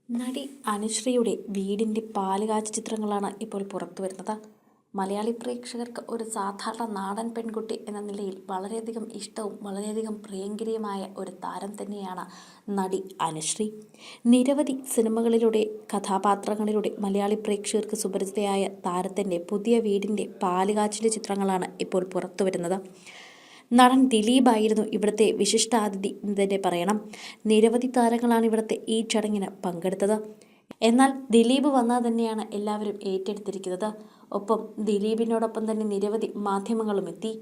നടി അനുശ്രീയുടെ വീടിൻ്റെ പാലുകാച്ച് ചിത്രങ്ങളാണ് ഇപ്പോൾ പുറത്തു വരുന്നത്. മലയാളി പ്രേക്ഷകർക്ക് ഒരു സാധാരണ നാടൻ പെൺകുട്ടി എന്ന നിലയിൽ വളരെയധികം ഇഷ്ടവും വളരെയധികം പ്രിയങ്കരിയുമായ ഒരു താരം തന്നെയാണ് നടി അനുശ്രീ. നിരവധി സിനിമകളിലൂടെ കഥാപാത്രങ്ങളിലൂടെ മലയാളി പ്രേക്ഷകർക്ക് സുപരിചിതയായ താരത്തിൻ്റെ പുതിയ വീടിൻ്റെ പാലുകാച്ചിൻ്റെ ചിത്രങ്ങളാണ് ഇപ്പോൾ പുറത്തു വരുന്നത്. നടൻ ദിലീപായിരുന്നു ഇവിടുത്തെ വിശിഷ്ടാതിഥി എന്ന് തന്നെ പറയണം. നിരവധി താരങ്ങളാണ് ഇവിടുത്തെ ഈ ചടങ്ങിന് പങ്കെടുത്തത്. എന്നാൽ ദിലീപ് വന്നാൽ തന്നെയാണ് എല്ലാവരും ഏറ്റെടുത്തിരിക്കുന്നത്. ഒപ്പം ദിലീപിനോടൊപ്പം തന്നെ നിരവധി മാധ്യമങ്ങളും എത്തി.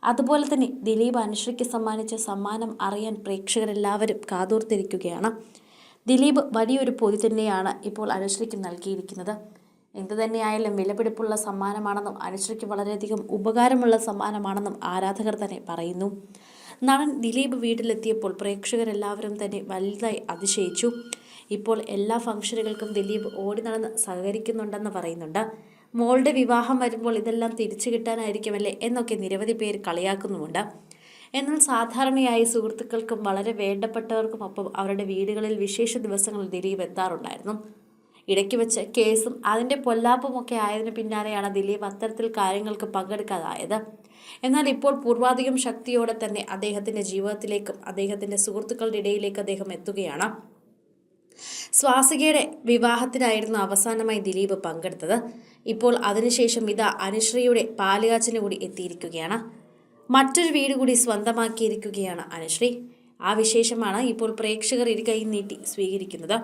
അതുപോലെ തന്നെ ദിലീപ് അനുശ്രീക്ക് സമ്മാനിച്ച സമ്മാനം അറിയാൻ പ്രേക്ഷകരെല്ലാവരും കാതോർത്തിരിക്കുകയാണ്. ദിലീപ് വലിയൊരു പൊതി തന്നെയാണ് ഇപ്പോൾ അനുശ്രീക്ക് നൽകിയിരിക്കുന്നത്. എന്തു തന്നെയായാലും വിലപിടിപ്പുള്ള സമ്മാനമാണെന്നും അനുശ്രീക്ക് വളരെയധികം ഉപകാരമുള്ള സമ്മാനമാണെന്നും ആരാധകർ തന്നെ പറയുന്നു. നടൻ ദിലീപ് വീട്ടിലെത്തിയപ്പോൾ പ്രേക്ഷകരെല്ലാവരും തന്നെ വലുതായി അതിശയിച്ചു. ഇപ്പോൾ എല്ലാ ഫംഗ്ഷനുകൾക്കും ദിലീപ് ഓടി നടന്ന് സഹകരിക്കുന്നുണ്ടെന്ന് പറയുന്നുണ്ട്. മോളുടെ വിവാഹം വരുമ്പോൾ ഇതെല്ലാം തിരിച്ചു കിട്ടാനായിരിക്കുമല്ലേ എന്നൊക്കെ നിരവധി പേര് കളിയാക്കുന്നുമുണ്ട്. എന്നാൽ സാധാരണയായി സുഹൃത്തുക്കൾക്കും വളരെ വേണ്ടപ്പെട്ടവർക്കുമൊപ്പം അവരുടെ വീടുകളിൽ വിശേഷ ദിവസങ്ങളിൽ ദിലീപ് എത്താറുണ്ടായിരുന്നു. ഇടയ്ക്ക് വെച്ച് കേസും അതിൻ്റെ പൊല്ലാപ്പുമൊക്കെ ആയതിനു പിന്നാലെയാണ് ദിലീപ് അത്തരത്തിൽ കാര്യങ്ങൾക്ക് പങ്കെടുക്കാതായത്. എന്നാൽ ഇപ്പോൾ പൂർവാധികം ശക്തിയോടെ തന്നെ അദ്ദേഹത്തിൻ്റെ ജീവിതത്തിലേക്കും അദ്ദേഹത്തിൻ്റെ സുഹൃത്തുക്കളുടെ ഇടയിലേക്ക് അദ്ദേഹം എത്തുകയാണ്. സ്വാസികയുടെ വിവാഹത്തിനായിരുന്നു അവസാനമായി ദിലീപ് പങ്കെടുത്തത്. ഇപ്പോൾ അതിനുശേഷം ഇതാ അനുശ്രീയുടെ പാലുകാച്ചിന് കൂടി എത്തിയിരിക്കുകയാണ്. മറ്റൊരു വീട് കൂടി സ്വന്തമാക്കിയിരിക്കുകയാണ് അനുശ്രീ. ആ വിശേഷമാണ് ഇപ്പോൾ പ്രേക്ഷകർ ഇരുകൈ നീട്ടി സ്വീകരിക്കുന്നത്.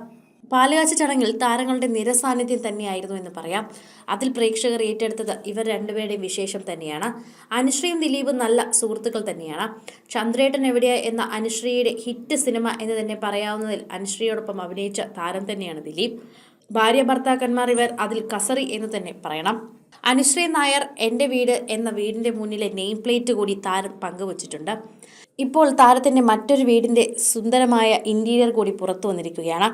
പാലുകാച്ച് ചടങ്ങിൽ താരങ്ങളുടെ നിരസാന്നിധ്യം തന്നെയായിരുന്നു എന്ന് പറയാം. അതിൽ പ്രേക്ഷകർ ഏറ്റെടുത്തത് ഇവർ രണ്ടുപേരുടെയും വിശേഷം തന്നെയാണ്. അനുശ്രീയും ദിലീപും നല്ല സുഹൃത്തുക്കൾ തന്നെയാണ്. ചന്ദ്രേട്ടൻ എവിടെയാ എന്ന അനുശ്രീയുടെ ഹിറ്റ് സിനിമ എന്ന് തന്നെ പറയാവുന്നതിൽ അനുശ്രീയോടൊപ്പം അഭിനയിച്ച താരം തന്നെയാണ് ദിലീപ്. ഭാര്യ ഭർത്താക്കന്മാർ ഇവർ അതിൽ കസറി എന്ന് തന്നെ പറയണം. അനുശ്രീ നായർ എൻ്റെ വീട് എന്ന വീടിൻ്റെ മുന്നിലെ നെയിം പ്ലേറ്റ് കൂടി താരം പങ്കുവച്ചിട്ടുണ്ട്. ഇപ്പോൾ താരത്തിൻ്റെ മറ്റൊരു വീടിൻ്റെ സുന്ദരമായ ഇൻറ്റീരിയർ കൂടി പുറത്തു വന്നിരിക്കുകയാണ്.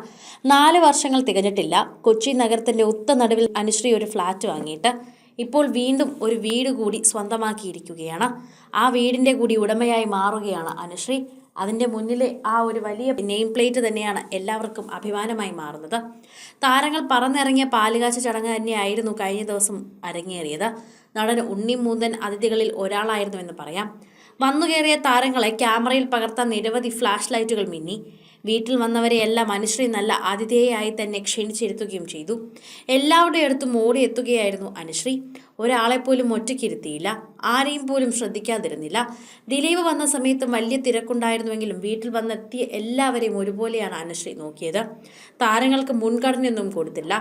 4 വർഷങ്ങൾ തികഞ്ഞിട്ടില്ല. കൊച്ചി നഗരത്തിൻ്റെ ഒത്ത നടുവിൽ അനുശ്രീ ഒരു ഫ്ലാറ്റ് വാങ്ങിയിട്ട് ഇപ്പോൾ വീണ്ടും ഒരു വീട് കൂടി സ്വന്തമാക്കിയിരിക്കുകയാണ്. ആ വീടിൻ്റെ കൂടി ഉടമയായി മാറുകയാണ് അനുശ്രീ. അതിൻ്റെ മുന്നിലെ ആ ഒരു വലിയ നെയിം പ്ലേറ്റ് തന്നെയാണ് എല്ലാവർക്കും അഭിമാനമായി മാറുന്നത്. താരങ്ങൾ പറന്നിറങ്ങിയ പാലുകാച്ച് ചടങ്ങ് തന്നെയായിരുന്നു കഴിഞ്ഞ ദിവസം അരങ്ങേറിയത്. നടൻ ഉണ്ണി മൂന്തൻ അതിഥികളിൽ ഒരാളായിരുന്നു എന്ന് പറയാം. വന്നുകയറിയ താരങ്ങളെ ക്യാമറയിൽ പകർത്താൻ നിരവധി ഫ്ലാഷ് ലൈറ്റുകൾ മിന്നി. വീട്ടിൽ വന്നവരെയെല്ലാം അനുശ്രീ നല്ല ആതിഥേയായി തന്നെ ക്ഷണിച്ചിരുത്തുകയും ചെയ്തു. എല്ലാവരുടെ അടുത്തും ഓടിയെത്തുകയായിരുന്നു അനുശ്രീ. ഒരാളെപ്പോലും ഒറ്റയ്ക്കിരുത്തിയില്ല. ആരെയും പോലും ശ്രദ്ധിക്കാതിരുന്നില്ല. ദിലീപ് വന്ന സമയത്തും വലിയ തിരക്കുണ്ടായിരുന്നുവെങ്കിലും വീട്ടിൽ വന്നെത്തിയ എല്ലാവരെയും ഒരുപോലെയാണ് അനുശ്രീ നോക്കിയത്. താരങ്ങൾക്ക് മുൻഗണനയൊന്നും കൊടുത്തില്ല.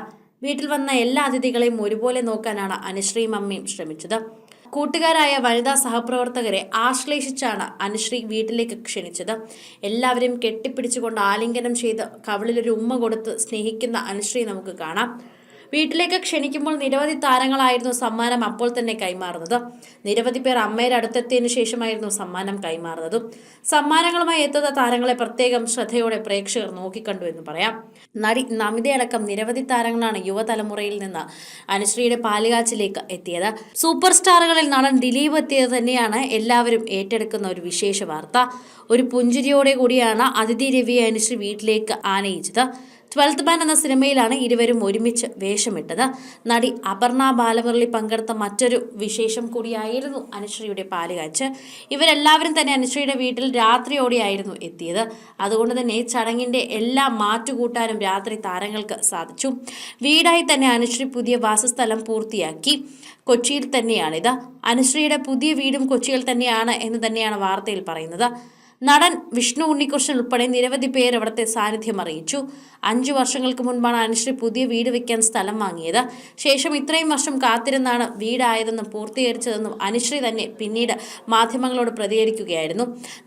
വീട്ടിൽ വന്ന എല്ലാ അതിഥികളെയും ഒരുപോലെ നോക്കാനാണ് അനുശ്രീയും അമ്മയും ശ്രമിച്ചത്. കൂട്ടുകാരായ വനിതാ സഹപ്രവർത്തകരെ ആശ്ലേഷിച്ചാണ് അനുശ്രീ വീട്ടിലേക്ക് ക്ഷണിച്ചത്. എല്ലാവരെയും കെട്ടിപ്പിടിച്ചുകൊണ്ട് ആലിംഗനം ചെയ്ത് കവിളിലൊരു ഉമ്മ കൊടുത്ത് സ്നേഹിക്കുന്ന അനുശ്രീ നമുക്ക് കാണാം. വീട്ടിലേക്ക് ക്ഷണിക്കുമ്പോൾ നിരവധി താരങ്ങളായിരുന്നു സമ്മാനം അപ്പോൾ തന്നെ കൈമാറുന്നത്. നിരവധി പേർ അമ്മയുടെ അടുത്തെത്തിയതിനു ശേഷമായിരുന്നു സമ്മാനം കൈമാറുന്നതും. സമ്മാനങ്ങളുമായി എത്തുന്ന താരങ്ങളെ പ്രത്യേകം ശ്രദ്ധയോടെ പ്രേക്ഷകർ നോക്കിക്കണ്ടു എന്ന് പറയാം. നടി നമിതയടക്കം നിരവധി താരങ്ങളാണ് യുവതലമുറയിൽ നിന്ന് അനുശ്രീയുടെ പാലുകാച്ചിലേക്ക് എത്തിയത്. സൂപ്പർ സ്റ്റാറുകളിൽ നടൻ ദിലീപ് എത്തിയത് തന്നെയാണ് എല്ലാവരും ഏറ്റെടുക്കുന്ന ഒരു വിശേഷ വാർത്ത. ഒരു പുഞ്ചിരിയോടെ കൂടിയാണ് അതിഥി രവിയെ അനുശ്രീ വീട്ടിലേക്ക് ആനയിച്ചത്. 12th മാൻ എന്ന സിനിമയിലാണ് ഇരുവരും ഒരുമിച്ച് വേഷമിട്ടത്. നടി അപർണ ബാലമുരളി പങ്കെടുത്ത മറ്റൊരു വിശേഷം കൂടിയായിരുന്നു അനുശ്രീയുടെ പാലുകാച്ച്. ഇവരെല്ലാവരും തന്നെ അനുശ്രീയുടെ വീട്ടിൽ രാത്രിയോടെയായിരുന്നു എത്തിയത്. അതുകൊണ്ട് തന്നെ ചടങ്ങിൻ്റെ എല്ലാം മാറ്റുകൂട്ടാനും രാത്രി താരങ്ങൾക്ക് സാധിച്ചു. വീടായി തന്നെ അനുശ്രീ പുതിയ വാസസ്ഥലം പൂർത്തിയാക്കി. കൊച്ചിയിൽ തന്നെയാണിത്. അനുശ്രീയുടെ പുതിയ വീടും കൊച്ചിയിൽ തന്നെയാണ് എന്ന് തന്നെയാണ് വാർത്തയിൽ പറയുന്നത്. നടൻ വിഷ്ണു ഉണ്ണികൃഷ്ണൻ ഉൾപ്പെടെ നിരവധി പേർ അവിടുത്തെ സാന്നിധ്യം അറിയിച്ചു. 5 വർഷങ്ങൾക്ക് മുൻപാണ് അനുശ്രീ പുതിയ വീട് വയ്ക്കാൻ സ്ഥലം വാങ്ങിയത്. ശേഷം ഇത്രയും വർഷം കാത്തിരുന്നാണ് വീടായതെന്നും പൂർത്തീകരിച്ചതെന്നും അനുശ്രീ തന്നെ പിന്നീട് മാധ്യമങ്ങളോട് പ്രതികരിക്കുകയായിരുന്നു.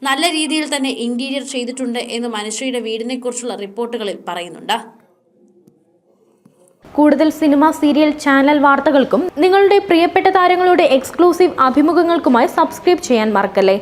നല്ല രീതിയിൽ തന്നെ ഇന്റീരിയർ ചെയ്തിട്ടുണ്ട് എന്നും അനുശ്രീയുടെ വീടിനെക്കുറിച്ചുള്ള റിപ്പോർട്ടുകളിൽ പറയുന്നുണ്ട്. കൂടുതൽ സിനിമ, സീരിയൽ, ചാനൽ വാർത്തകൾക്കും നിങ്ങളുടെ പ്രിയപ്പെട്ട താരങ്ങളുടെ എക്സ്ക്ലൂസീവ് അഭിമുഖങ്ങൾക്കുമായി സബ്സ്ക്രൈബ് ചെയ്യാൻ മറക്കല്ലേ.